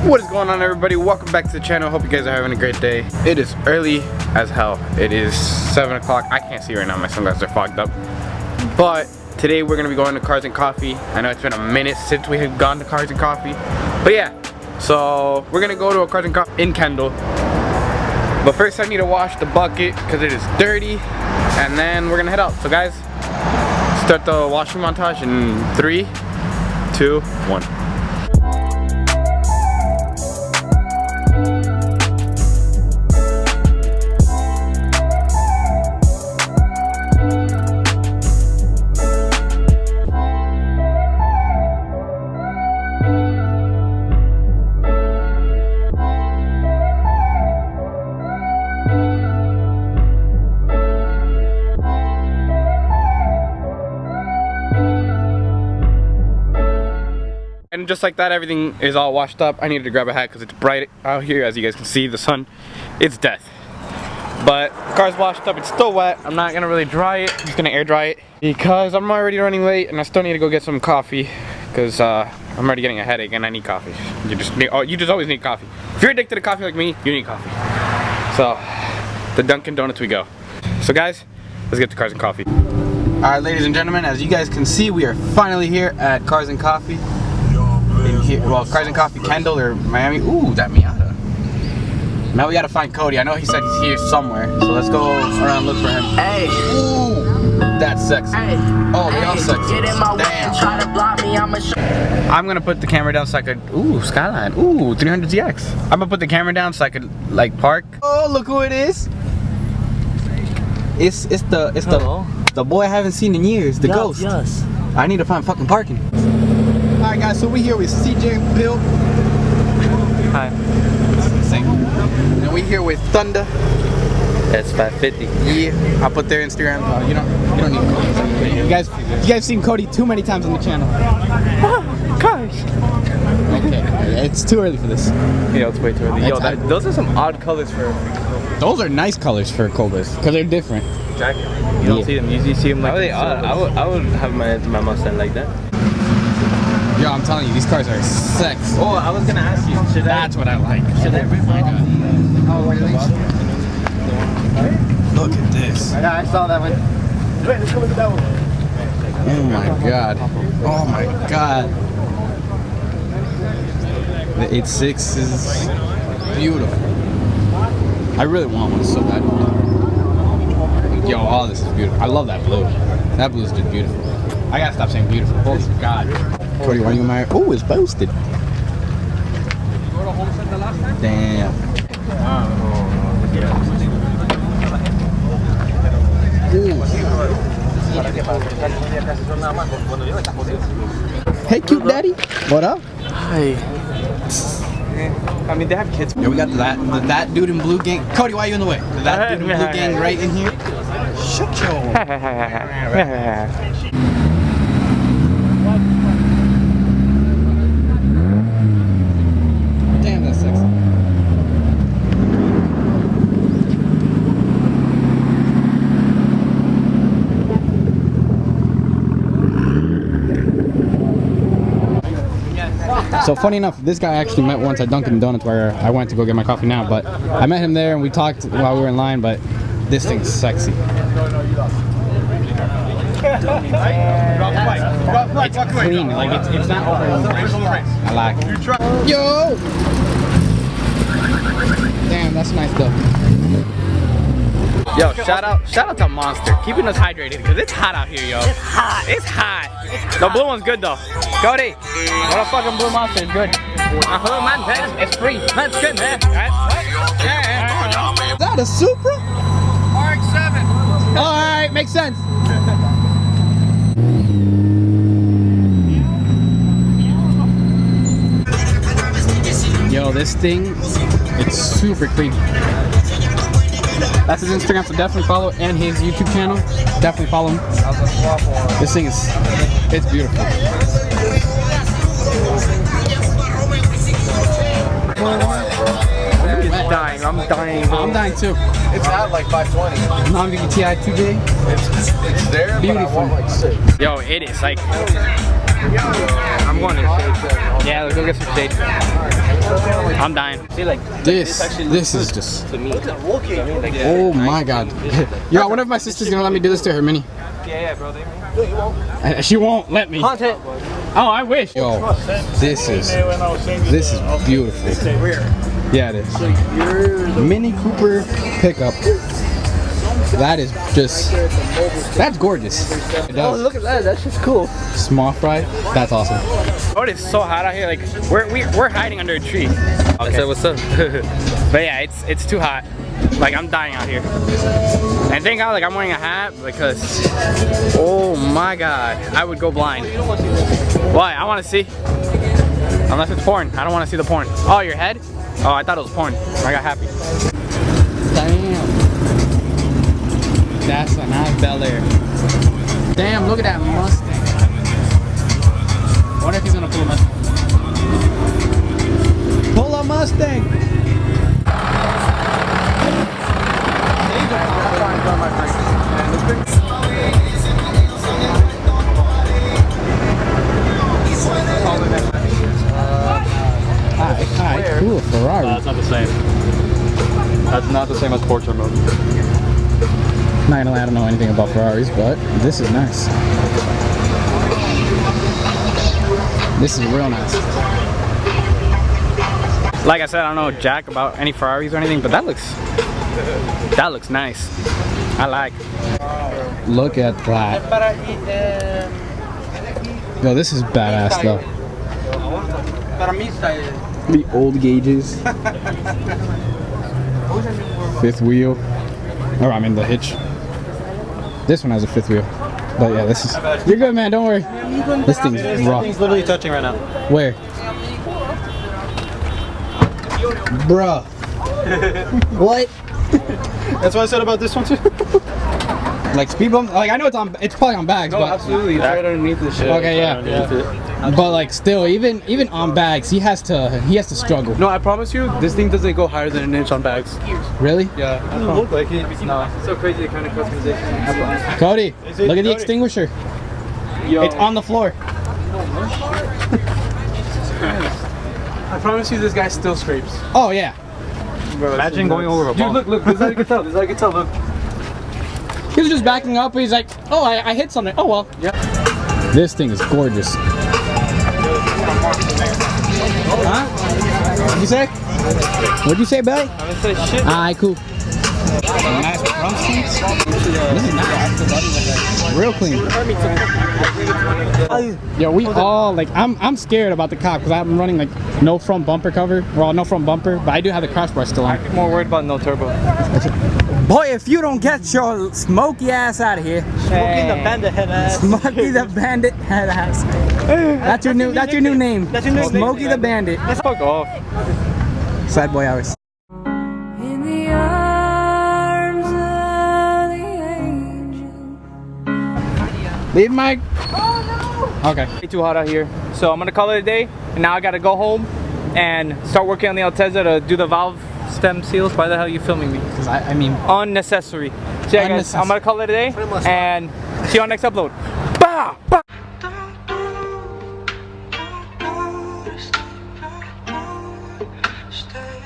What is going on, everybody? Welcome back to the channel. Hope you guys are having a great day. It is early as hell. It is 7 o'clock. I can't see right now, my sunglasses are fogged up. But today we're gonna be going to Cars and Coffee. I know it's been a minute since we have gone to Cars and Coffee, but yeah, so we're gonna go to a Cars and Coffee in Kendall. But first I need to wash the bucket because it is dirty, and then we're gonna head out. So guys, start the washing montage in 3, 2, 1. And just like that, everything is all washed up. I needed to grab a hat because it's bright out here. As you guys can see, the sun, it's death. But the car's washed up, it's still wet. I'm not gonna really dry it, I'm just gonna air dry it because I'm already running late and I still need to go get some coffee because I'm already getting a headache and I need coffee. You just always need coffee. If you're addicted to coffee like me, you need coffee. So, the Dunkin' Donuts we go. So guys, let's get to Cars and Coffee. Alright, ladies and gentlemen, as you guys can see, we are finally here at Cars and Coffee. In here, well, Cars and Coffee Kendall or Miami. Ooh, that Miata. Now we gotta find Cody. I know he said he's here somewhere, so let's go around and look for him. Hey. Ooh, that's sexy. Hey. Oh, they all sexy. Damn. I'm gonna put the camera down so I could. Ooh, Skyline. Ooh, 300ZX. I'm gonna put the camera down so I could like park. Oh, look who it is. It's the boy I haven't seen in years. The ghost. Yes. I need to find fucking parking. Alright guys, so we're here with CJ and Bill. Hi. Same. And we're here with Thunder. That's 550. Yeah, I'll put their Instagram. You don't need Cody. You guys seen Cody too many times on the channel. Gosh. Okay, it's too early for this. Yeah, it's way too early. Yo, those are some odd colors for. Those are nice colors for Cobras because they're different. Exactly. You don't see them. You usually see them like. How are they odd? I would have my Mustang like that. Yo, I'm telling you, these cars are sexy. Oh, I was gonna ask you. That's what I like. Should I rip my gun? Oh, look at this. I saw that one. Wait, let's go look at that one. Oh my god. Oh my god. The 86 is beautiful. I really want one so bad. Yo, all this is beautiful. I love that blue. That blue is just beautiful. I gotta stop saying beautiful. Holy god. Cody, why are you married? Oh, it's posted. Damn. Hey, cute daddy. What up? Hi. I mean, they have kids. Yeah, we got that dude in blue gang. Cody, why are you in the way? That dude in blue gang right in here. Shut your. Damn, that's sexy. So funny enough, this guy I actually met once at Dunkin' Donuts where I went to go get my coffee now, but I met him there and we talked while we were in line, but this thing's sexy. It's clean, like it's not over. I like it. Yo! Damn, that's nice though. Yo, shout out to Monster, keeping us hydrated because it's hot out here, yo. It's hot. It's hot. The blue one's good though. Cody, what a fucking blue Monster is good. Man, it's free. That's good, man. Is that a Supra? RX-7. All right, makes sense. Yo, this thing, it's super clean. That's his Instagram, so definitely follow, and his YouTube channel. Definitely follow him. This thing is, it's beautiful. I'm dying. I'm dying too. It's at like 520. Non-VTI 2J. It's there, beautiful. But I want like 6. Yo, it is like. I'm going to shade. Yeah, let's go get some shade. I'm dying. See, like This is just. Oh my god. Yo, I wonder if my sister's gonna let me do this to her mini. yeah, bro. She won't let me. Content. Oh, I wish. Yo, this is beautiful. Yeah, it is. Mini Cooper pickup. That is just. That's gorgeous. It does. Oh, look at that. That's just cool. Small fry. That's awesome. Oh, it is so hot out here. Like we're hiding under a tree. I said, what's up? But yeah, it's too hot. Like I'm dying out here. And thank God, like I'm wearing a hat because, oh my God, I would go blind. Why? I want to see. Unless it's porn. I don't want to see the porn. Oh, your head? Oh, I thought it was porn. I got happy. Damn. That's a nice Bel Air. Damn, look at that Mustang. I wonder if he's gonna pull a Mustang. Pull a Mustang! Alright, cool, Ferrari. That's not the same. That's not the same as Porsche mode. Not gonna lie, I don't know anything about Ferraris, but this is nice. This is real nice. Like I said, I don't know jack about any Ferraris or anything, but that looks nice. I like. Look at that. Yo, this is badass though. The old gauges. Fifth wheel. Or I mean the hitch. This one has a fifth wheel. But yeah, this is. You're good, man. Don't worry. This thing's rough. Thing's literally touching right now. Where? Bruh. What? That's what I said about this one too. Like speed bump? Like I know it's probably on bags, No, but absolutely. It's right underneath the shit. okay, yeah. But like still, even on bags, he has to struggle. No, I promise you, this thing doesn't go higher than an inch on bags. Really? Yeah. It doesn't look like it. No. It's so crazy the kind of customization. Cody, look at the extinguisher. Yo. It's on the floor. I promise you, this guy still scrapes. Oh yeah. Bro, Imagine going over a Dude, bump. look. This is how you can tell. This is how you can tell. Look. He was just backing up. He's like, oh, I hit something. Oh well. Yeah. This thing is gorgeous. Huh? What'd you say? What'd you say, Billy? I didn't say shit. Alright, cool. Nice front seats. This is nice. Real clean. Yo, we all like. I'm scared about the cop because I'm running like no front bumper cover. Well, no front bumper, but I do have the crash bar still on. I'm more worried about no turbo. Boy, if you don't get your smoky ass out of here. Smoking the bandit head ass. Smokey the Bandit head ass. That's your new name. That's your new name. Smokey the Bandit. Fuck off. Sad boy hours. In the arms of the angel. Leave Mike. Okay. Way too hot out here, so I'm gonna call it a day. And now I gotta go home and start working on the Altezza to do the valve stem seals. Why the hell are you filming me? Because I mean, Unnecessary. So yeah, guys, I'm gonna call it a day and see you on next upload. Bah! Bah! Stay